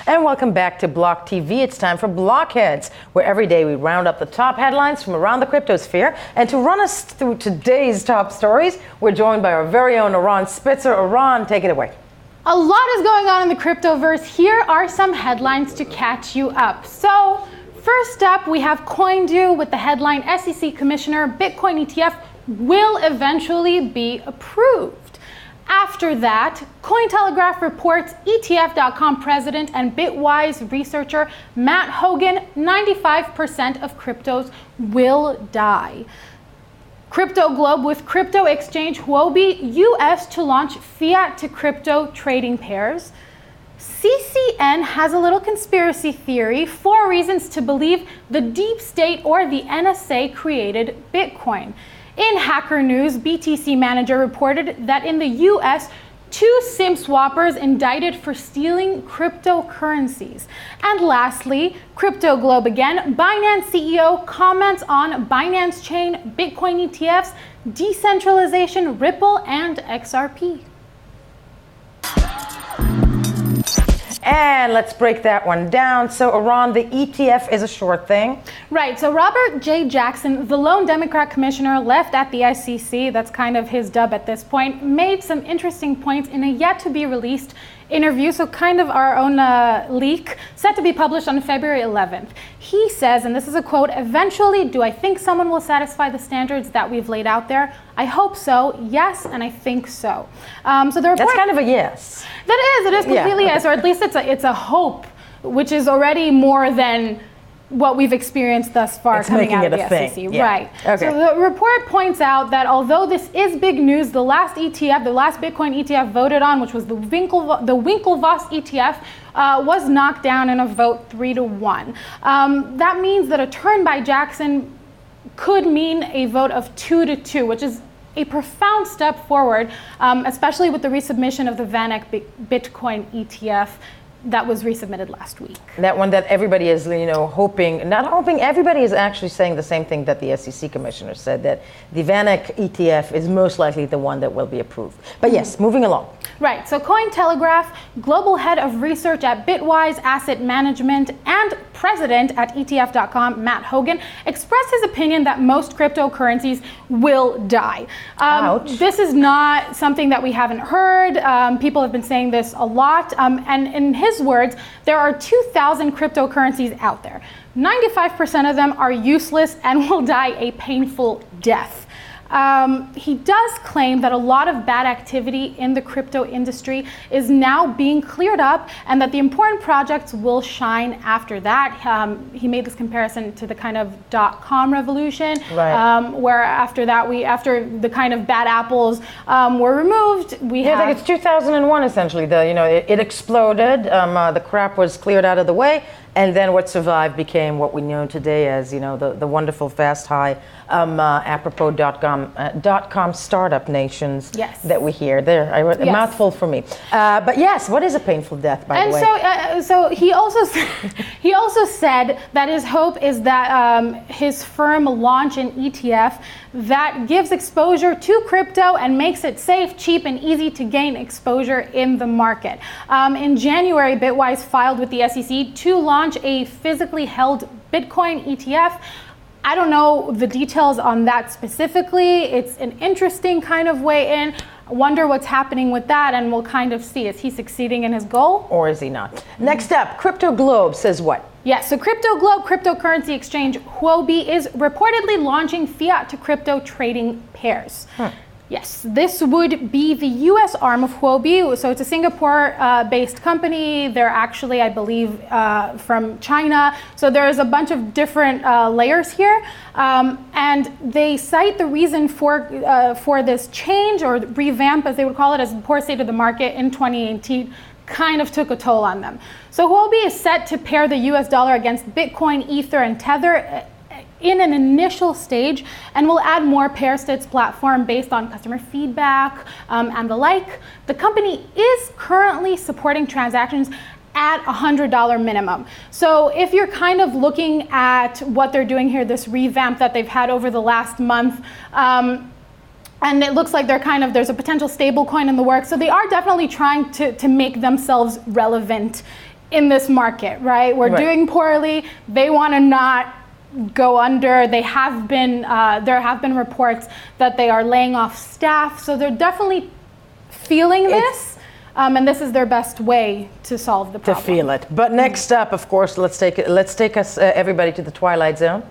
And welcome back to Block TV. It's time for Blockheads, where every day we round up the top headlines from around the cryptosphere. And to run us through today's top stories, we're joined by our very own Iran Spitzer. Iran, take it away. A lot is going on in the cryptoverse. Here are some headlines to catch you up. So, first up, we have CoinDo with the headline, SEC Commissioner, Bitcoin ETF will eventually be approved. After that, Cointelegraph reports ETF.com president and Bitwise researcher Matt Hogan, 95% of cryptos will die. Crypto Globe with crypto exchange Huobi, US to launch fiat to crypto trading pairs. CCN has a little conspiracy theory, 4 reasons to believe the deep state or the NSA created Bitcoin. In Hacker News, BTC Manager reported that in the US, 2 SIM swappers indicted for stealing cryptocurrencies. And lastly, Crypto Globe again, Binance CEO comments on Binance Chain, Bitcoin ETFs, decentralization, Ripple, and XRP. And let's break that one down. So, Iran, the ETF is a short thing. Right. So, Robert J. Jackson, the lone Democrat commissioner left at the SEC, that's kind of his dub at this point, made some interesting points in a yet-to-be-released interview, so kind of our own leak, set to be published on February 11th. He says, and this is a quote, "Eventually, do I think someone will satisfy the standards that we've laid out there? I hope so. Yes, and I think so." So the report, that's kind of a yes. It is completely yes, or at least it's a hope, which is already more than what we've experienced thus far coming out of the SEC. Yeah. Right. Okay. So the report points out that although this is big news, the last Bitcoin ETF voted on, which was the Winklevoss ETF, was knocked down in a vote 3-1. That means that a turn by Jackson could mean a vote of 2-2, which is a profound step forward, especially with the resubmission of the VanEck Bitcoin ETF that was resubmitted last week. That one that everybody is, everybody is actually saying the same thing that the SEC commissioner said, that the VanEck ETF is most likely the one that will be approved. But yes, moving along. Right, so Cointelegraph, global head of research at Bitwise Asset Management and president at ETF.com, Matt Hogan, expressed his opinion that most cryptocurrencies will die. Ouch. This is not something that we haven't heard. People have been saying this a lot. And in his words, there are 2,000 cryptocurrencies out there. 95% of them are useless and will die a painful death. He does claim that a lot of bad activity in the crypto industry is now being cleared up and that the important projects will shine after that. He made this comparison to the kind of .com revolution, right. Where after the kind of bad apples were removed, I think it's 2001 essentially. It exploded, the crap was cleared out of the way, and then what survived became what we know today as, the wonderful fast high, apropos .com startup nations that we hear. There, a mouthful for me. But yes, what is a painful death, by the way? And so he also said that his hope is that his firm launch an ETF that gives exposure to crypto and makes it safe, cheap, and easy to gain exposure in the market. In January, Bitwise filed with the SEC to launch a physically held Bitcoin ETF. I don't know the details on that specifically. It's an interesting kind of way in. I wonder what's happening with that, and we'll kind of see. Is he succeeding in his goal? Or is he not? Next up, Crypto Globe says what? Yes, so Crypto Globe cryptocurrency exchange Huobi is reportedly launching fiat to crypto trading pairs. Yes, this would be the US arm of Huobi. So it's a Singapore-based company. They're actually, I believe, from China. So there's a bunch of different layers here. And they cite the reason for this change, or revamp, as they would call it, as the poor state of the market in 2018 kind of took a toll on them. So Huobi is set to pair the US dollar against Bitcoin, Ether, and Tether in an initial stage, and will add more pairs to its platform based on customer feedback and the like. The company is currently supporting transactions at $100 minimum. So if you're kind of looking at what they're doing here, this revamp that they've had over the last month, and it looks like there's a potential stable coin in the works. So they are definitely trying to make themselves relevant in this market, right? We're doing poorly. They want to not go under. There have been reports that they are laying off staff. So they're definitely feeling this. And this is their best way to solve the problem. To feel it. But next up, of course, let's take us everybody to the Twilight Zone.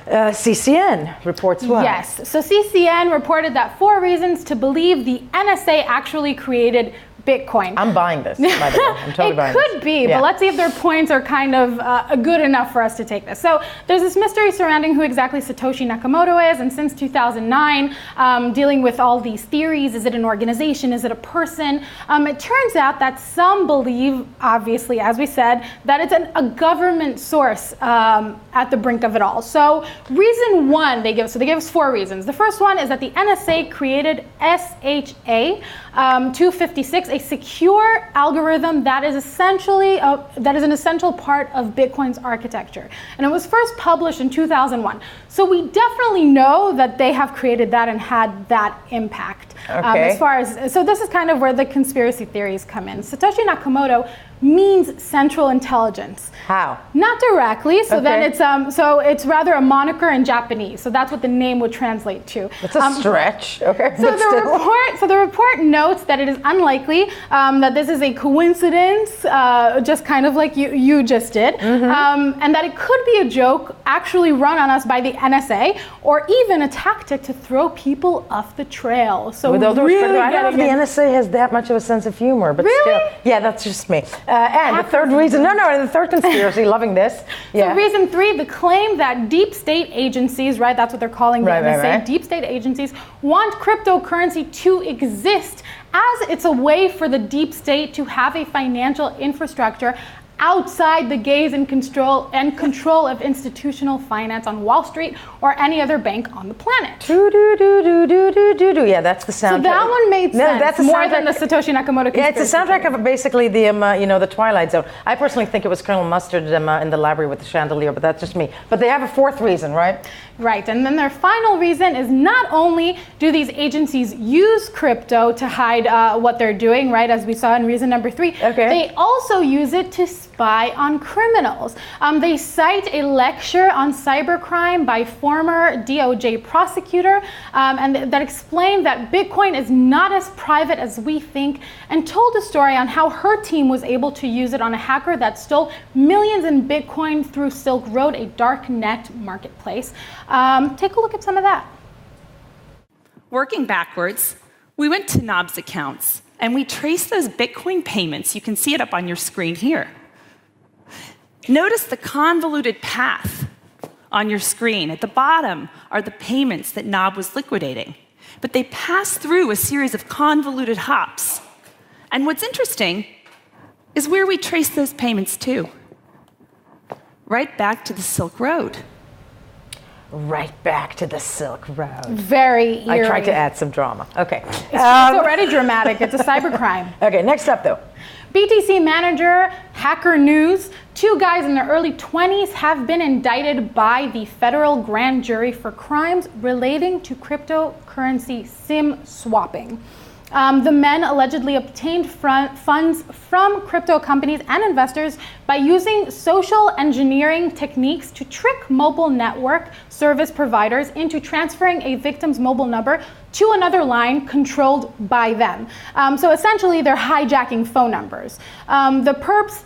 CCN reports what? Yes. So CCN reported that 4 reasons to believe the NSA actually created Bitcoin. I'm buying this, by the way. I'm totally buying this. It could be, but let's see if their points are kind of good enough for us to take this. So there's this mystery surrounding who exactly Satoshi Nakamoto is, and since 2009, dealing with all these theories, is it an organization, is it a person? It turns out that some believe, obviously, as we said, that it's a government source at the brink of it all. So reason 1 they give us 4 reasons. The first one is that the NSA created SHA 256, a secure algorithm that is essentially an essential part of Bitcoin's architecture, and it was first published in 2001. So we definitely know that they have created that and had that impact. So this is kind of where the conspiracy theories come in. Satoshi Nakamoto means central intelligence. How? Not directly. So then it's rather a moniker in Japanese. So that's what the name would translate to. It's a stretch. Okay. So the report notes that it is unlikely that this is a coincidence, just kind of like you just did, and that it could be a joke actually run on us by the NSA, or even a tactic to throw people off the trail. So with all due respect, I don't know if the getting NSA has that much of a sense of humor, but Really? still, yeah, that's just me. And the third reason, and the third conspiracy, loving this. Yeah. So reason 3, the claim that deep state agencies, right, that's what they're calling the NSA, right. deep state agencies want cryptocurrency to exist as it's a way for the deep state to have a financial infrastructure outside the gaze and control of institutional finance on Wall Street or any other bank on the planet. Yeah, that's the soundtrack. So that one made sense. That's more than the Satoshi Nakamoto conspiracy. Yeah, it's a soundtrack of basically the Twilight Zone. I personally think it was Colonel Mustard in the library with the chandelier, but that's just me. But they have a 4th reason, right? Right, and then their final reason is not only do these agencies use crypto to hide what they're doing, right, as we saw in reason number 3, they also use it to spy on criminals. They cite a lecture on cybercrime by former DOJ prosecutor, and that explained that Bitcoin is not as private as we think, and told a story on how her team was able to use it on a hacker that stole millions in Bitcoin through Silk Road, a dark net marketplace. Take a look at some of that. Working backwards, we went to Knob's accounts and we traced those Bitcoin payments. You can see it up on your screen here. Notice the convoluted path on your screen. At the bottom are the payments that Knob was liquidating, but they pass through a series of convoluted hops. And what's interesting is where we trace those payments to. Right back to the Silk Road. Right back to the Silk Road. Very eerie. I tried to add some drama. Okay. It's already dramatic. It's a cybercrime. Okay, next up though. BTC manager, Hacker News. 2 guys in their early 20s have been indicted by the federal grand jury for crimes relating to cryptocurrency SIM swapping. The men allegedly obtained funds from crypto companies and investors by using social engineering techniques to trick mobile network service providers into transferring a victim's mobile number to another line controlled by them. So essentially, they're hijacking phone numbers. The perps,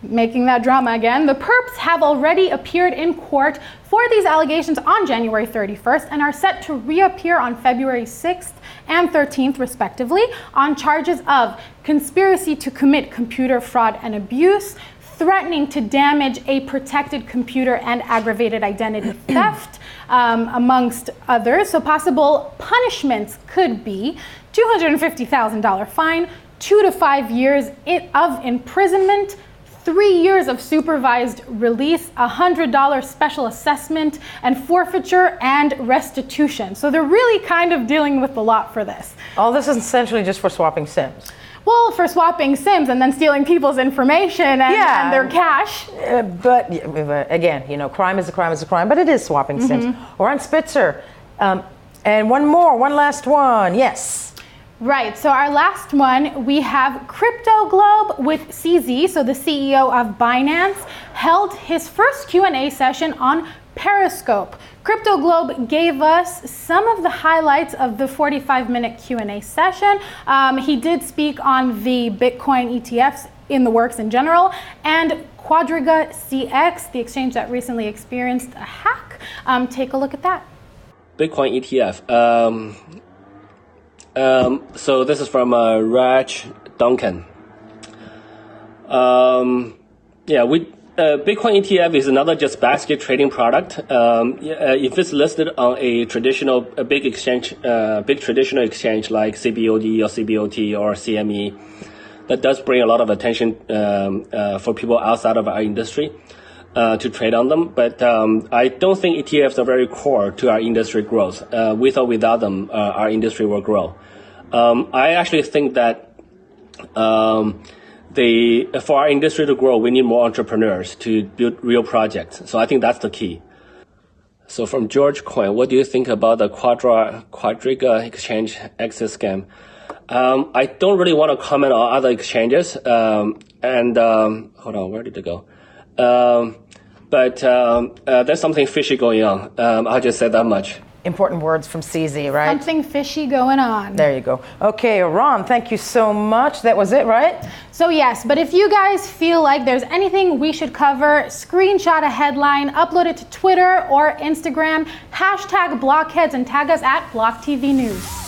making that drama again, the perps have already appeared in court for these allegations on January 31st and are set to reappear on February 6th and 13th, respectively, on charges of conspiracy to commit computer fraud and abuse, threatening to damage a protected computer, and aggravated identity theft, amongst others. So possible punishments could be $250,000 fine, 2 to 5 years of imprisonment, 3 years of supervised release, $100 special assessment, and forfeiture and restitution. So they're really kind of dealing with a lot for this. All this is essentially just for swapping SIMs. Well, for swapping SIMs and then stealing people's information and their cash. But again, crime is a crime, but it is swapping SIMs. Or on Spitzer. And one last one, yes. Right, so our last one, we have Crypto Globe with CZ, so the CEO of Binance, held his first Q&A session on Periscope. Crypto Globe gave us some of the highlights of the 45-minute Q&A session. He did speak on the Bitcoin ETFs in the works in general, and Quadriga CX, the exchange that recently experienced a hack. Take a look at that. Bitcoin ETF. So this is from Raj Duncan. Bitcoin ETF is another just basket trading product. If it's listed on a big traditional exchange like CBOD or CBOT or CME, that does bring a lot of attention for people outside of our industry to trade on them. But I don't think ETFs are very core to our industry growth. With or without them, our industry will grow. I actually think that for our industry to grow, we need more entrepreneurs to build real projects. So I think that's the key. So from George Coin, what do you think about the Quadriga exchange access scam? I don't really want to comment on other exchanges. Hold on, where did it go? But there's something fishy going on. I'll just say that much. Important words from CZ, right? Something fishy going on. There you go. Okay, Ron, thank you so much. That was it, right? So yes, but if you guys feel like there's anything we should cover, screenshot a headline, upload it to Twitter or Instagram, #BlockHeads, and tag us at BLOCKTV News.